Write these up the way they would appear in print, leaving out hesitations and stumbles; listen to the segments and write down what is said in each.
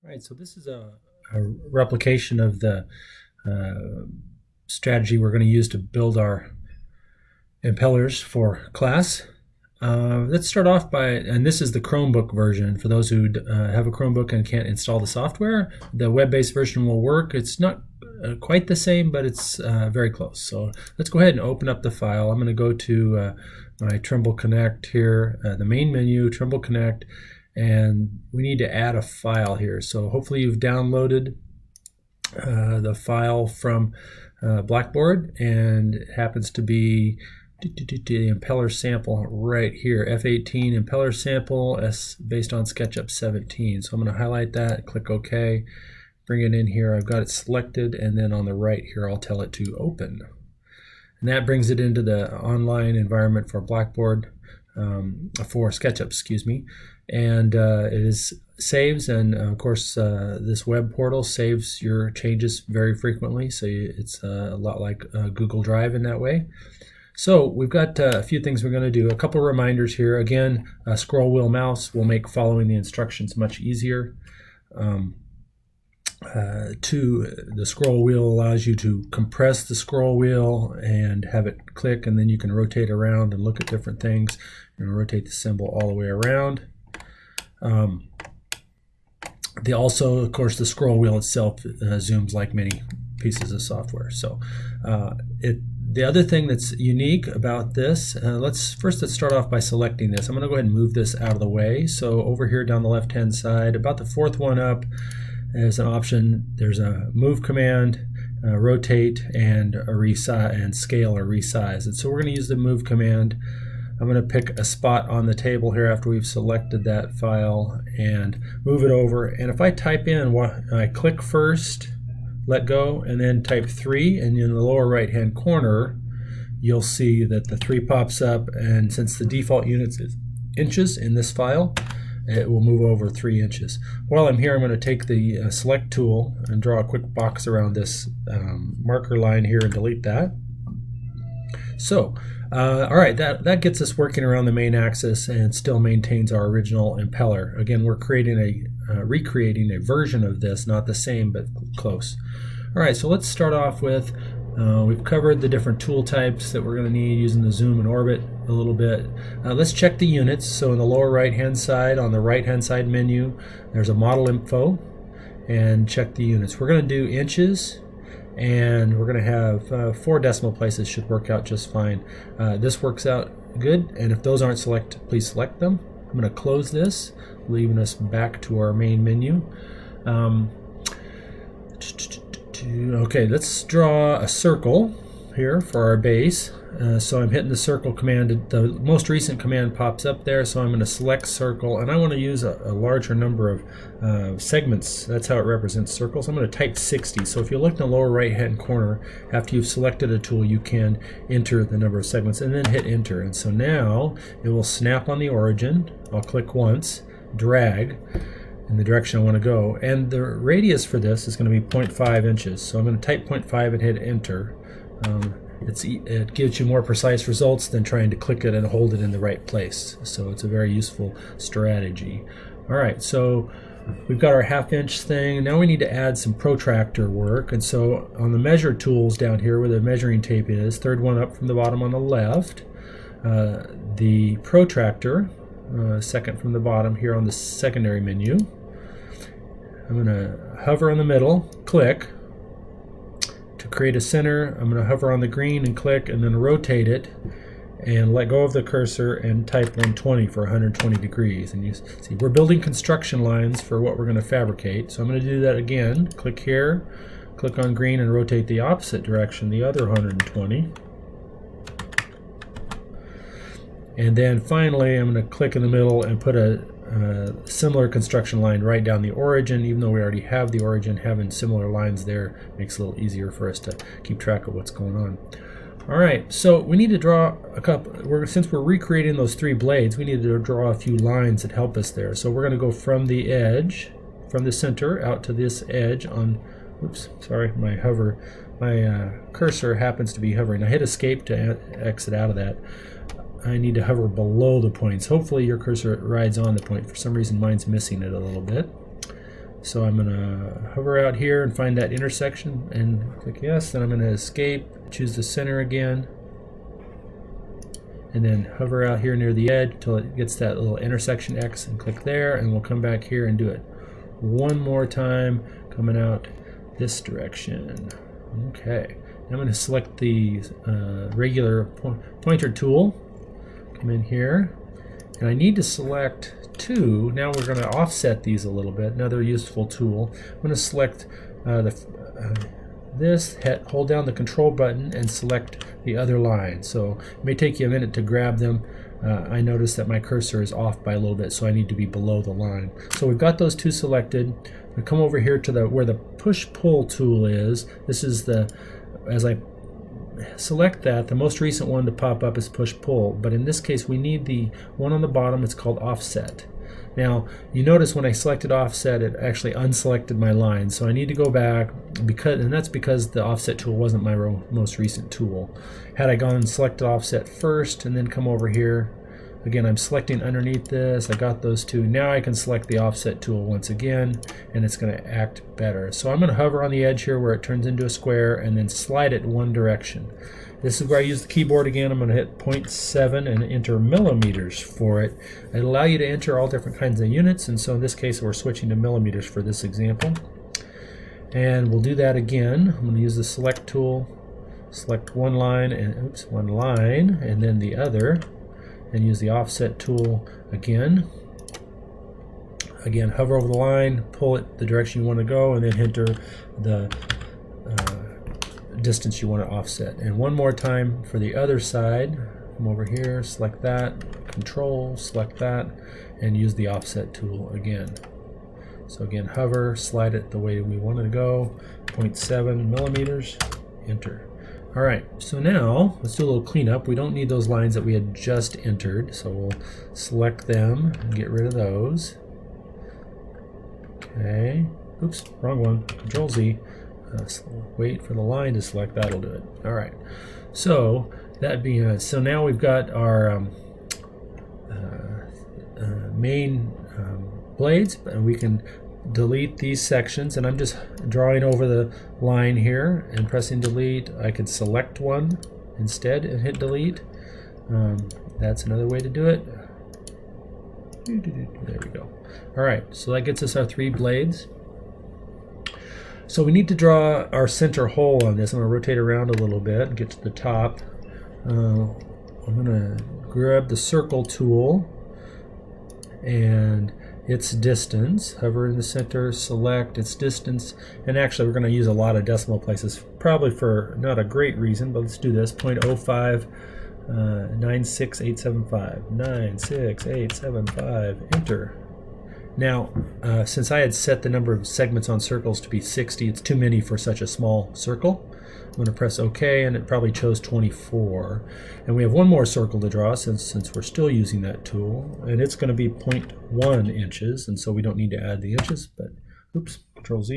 All right, so this is a replication of the strategy we're going to use to build our impellers for class. Let's start off by, and this is the Chromebook version. For those who have a Chromebook and can't install the software, the web-based version will work. It's not quite the same, but it's very close. So let's go ahead and open up the file. I'm going to go to my Trimble Connect here, the main menu, Trimble Connect, and we need to add a file here. So hopefully you've downloaded the file from Blackboard, and it happens to be the impeller sample right here, F19 impeller sample based on SketchUp 17. So I'm going to highlight that, click OK, bring it in here. I've got it selected, and then on the right here I'll tell it to open. And that brings it into the online environment for Blackboard, for SketchUp, excuse me. And it saves, and of course this web portal saves your changes very frequently, so it's a lot like Google Drive in that way. So we've got a few things we're going to do. A couple reminders here. Again, a scroll wheel mouse will make following the instructions much easier. The scroll wheel allows you to compress the scroll wheel and have it click, and then you can rotate around and look at different things. You're going to rotate the symbol all the way around. Also, of course, the scroll wheel itself zooms like many pieces of software. So the other thing that's unique about this, let's start off by selecting this. I'm going to go ahead and move this out of the way. So over here down the left-hand side, about the fourth one up, there's an option. There's a move command, rotate, and a resize, and scale or resize. And so we're going to use the move command. I'm going to pick a spot on the table here after we've selected that file and move it over. And if I type in, I click first, let go, and then type 3, and in the lower right hand corner you'll see that the 3 pops up, and since the default units is inches in this file, it will move over 3 inches. While I'm here, I'm going to take the select tool and draw a quick box around this marker line here and delete that. So all right, that gets us working around the main axis and still maintains our original impeller. Again, we're recreating a version of this, not the same, but close. All right, so let's start off with, we've covered the different tool types that we're going to need using the zoom and orbit a little bit. Let's check the units. So in the lower right-hand side, on the right-hand side menu, there's a model info, and check the units. We're going to do inches, and we're going to have 4 decimal places. Should work out just fine. This works out good, and if those aren't selected, please select them. I'm going to close this, leaving us back to our main menu. Okay, let's draw a circle here for our base. So I'm hitting the circle command. The most recent command pops up there, so I'm going to select circle, and I want to use a larger number of segments. That's how it represents circles. I'm going to type 60. So if you look in the lower right hand corner, after you've selected a tool, you can enter the number of segments and then hit enter. And so now it will snap on the origin. I'll click once, drag in the direction I want to go, and the radius for this is going to be 0.5 inches. So I'm going to type 0.5 and hit enter. It gives you more precise results than trying to click it and hold it in the right place. So it's a very useful strategy. All right, so we've got our half-inch thing. Now we need to add some protractor work. And so on the measure tools down here where the measuring tape is, third one up from the bottom on the left, the protractor, second from the bottom here on the secondary menu. I'm going to hover on the middle, click. To create a center, I'm going to hover on the green and click, and then rotate it and let go of the cursor and type 120 for 120 degrees. And you see we're building construction lines for what we're going to fabricate. So I'm going to do that again. Click here, click on green, and rotate the opposite direction, the other 120. And then finally I'm going to click in the middle and put a similar construction line right down the origin. Even though we already have the origin, having similar lines there makes it a little easier for us to keep track of what's going on. All right, so we need to draw a couple. Since we're recreating those 3 blades, we need to draw a few lines that help us there. So we're going to go from the edge, from the center out to this edge on. Oops, sorry, my cursor happens to be hovering. I hit escape to exit out of that. I need to hover below the points. Hopefully your cursor rides on the point. For some reason mine's missing it a little bit. So I'm going to hover out here and find that intersection and click yes. Then I'm going to escape, choose the center again, and then hover out here near the edge until it gets that little intersection X and click there, and we'll come back here and do it one more time, coming out this direction. Okay, I'm going to select the regular pointer tool, come in here, and I need to select two. Now we're going to offset these a little bit, another useful tool. I'm going to select this, hold down the control button and select the other line. So it may take you a minute to grab them. I notice that my cursor is off by a little bit, so I need to be below the line. So we've got those two selected. We come over here to where the push-pull tool is. This is as I select that, the most recent one to pop up is push-pull, but in this case we need the one on the bottom. It's called offset. Now you notice when I selected offset, it actually unselected my line, so I need to go back, and that's because the offset tool wasn't my most recent tool. Had I gone and selected offset first and then come over here, again I'm selecting underneath this, I got those two. Now I can select the offset tool once again and it's going to act better. So I'm going to hover on the edge here where it turns into a square and then slide it one direction. This is where I use the keyboard again. I'm going to hit 0.7 and enter millimeters for it. It'll allow you to enter all different kinds of units, and so in this case we're switching to millimeters for this example. And we'll do that again. I'm going to use the select tool, select one line and then the other, and use the offset tool again. Again, hover over the line, pull it the direction you want to go, and then enter the distance you want to offset. And one more time for the other side. Come over here, select that, control, select that, and use the offset tool again. So again, hover, slide it the way we want it to go, 0.7 millimeters, enter. All right, so now let's do a little cleanup. We don't need those lines that we had just entered, so we'll select them and get rid of those. Okay, oops, wrong one, Control Z. Wait for the line to select, that'll do it. All right, so that being so now we've got our main blades, and we can delete these sections, and I'm just drawing over the line here and pressing delete. I could select one instead and hit delete. That's another way to do it. There we go. All right, so that gets us our three blades. So we need to draw our center hole on this. I'm going to rotate around a little bit and get to the top. I'm going to grab the circle tool and its distance, hover in the center, select its distance, and actually we're going to use a lot of decimal places, probably for not a great reason, but let's do this, 0.05 96875, 96875, enter. Now, since I had set the number of segments on circles to be 60, it's too many for such a small circle. I'm going to press OK, and it probably chose 24. And we have one more circle to draw since we're still using that tool, and it's going to be 0.1 inches, and so we don't need to add the inches, but oops, Control Z.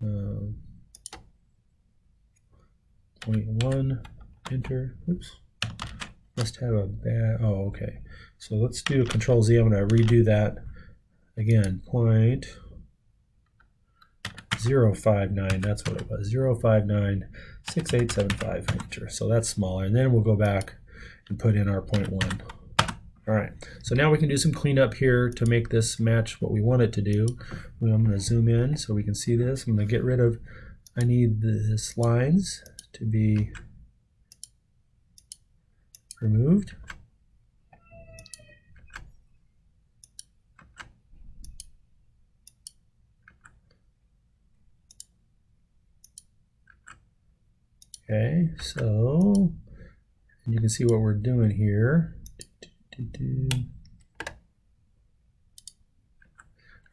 0.1, enter. Oops, must have a bad, oh, okay. So let's do Control Z. I'm going to redo that. Again, 0.059, that's what it was, 0596875, enter. So that's smaller, and then we'll go back and put in our 0.1. All right, so now we can do some cleanup here to make this match what we want it to do. I'm going to zoom in so we can see this. I'm going to get rid of, I need this lines to be removed. Okay, so and you can see what we're doing here.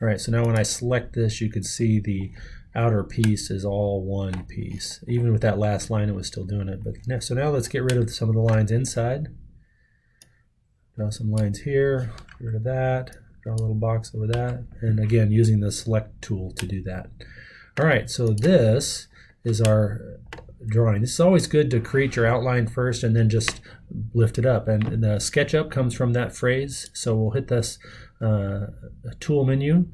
All right, so now when I select this, you can see the outer piece is all one piece. Even with that last line, it was still doing it. But so now let's get rid of some of the lines inside. Draw some lines here, get rid of that, draw a little box over that, and again, using the select tool to do that. All right, so this is our drawing. This is always good to create your outline first and then just lift it up, and the SketchUp comes from that phrase. So we'll hit this tool menu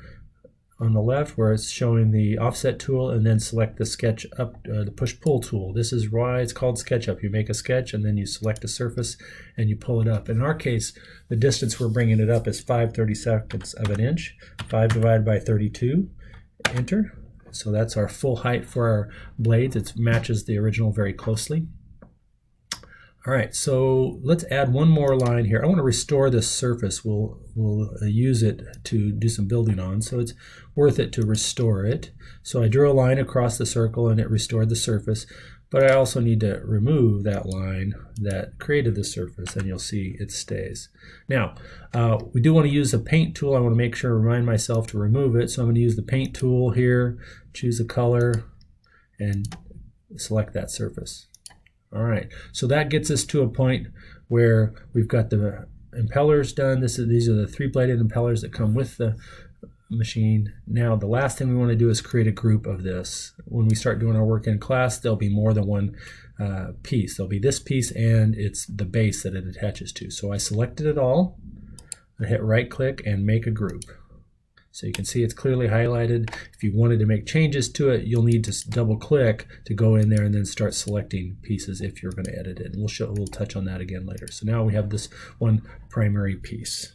on the left where it's showing the offset tool, and then select the SketchUp, the push-pull tool. This is why it's called SketchUp. You make a sketch and then you select a surface and you pull it up. In our case, the distance we're bringing it up is 5/32 of an inch. 5 divided by 32, enter. So that's our full height for our blades. It matches the original very closely. All right, so let's add one more line here. I want to restore this surface. We'll use it to do some building on, so it's worth it to restore it. So I drew a line across the circle and it restored the surface, but I also need to remove that line that created the surface, and you'll see it stays. Now, we do want to use the paint tool. I want to make sure, remind myself to remove it, so I'm going to use the paint tool here, choose a color, and select that surface. All right, so that gets us to a point where we've got the impellers done. These are the 3-bladed impellers that come with the machine. Now, the last thing we want to do is create a group of this. When we start doing our work in class, there'll be more than one piece. There'll be this piece, and it's the base that it attaches to. So I selected it all. I hit right-click and make a group. So you can see it's clearly highlighted. If you wanted to make changes to it, you'll need to double-click to go in there and then start selecting pieces if you're going to edit it. And we'll touch on that again later. So now we have this one primary piece.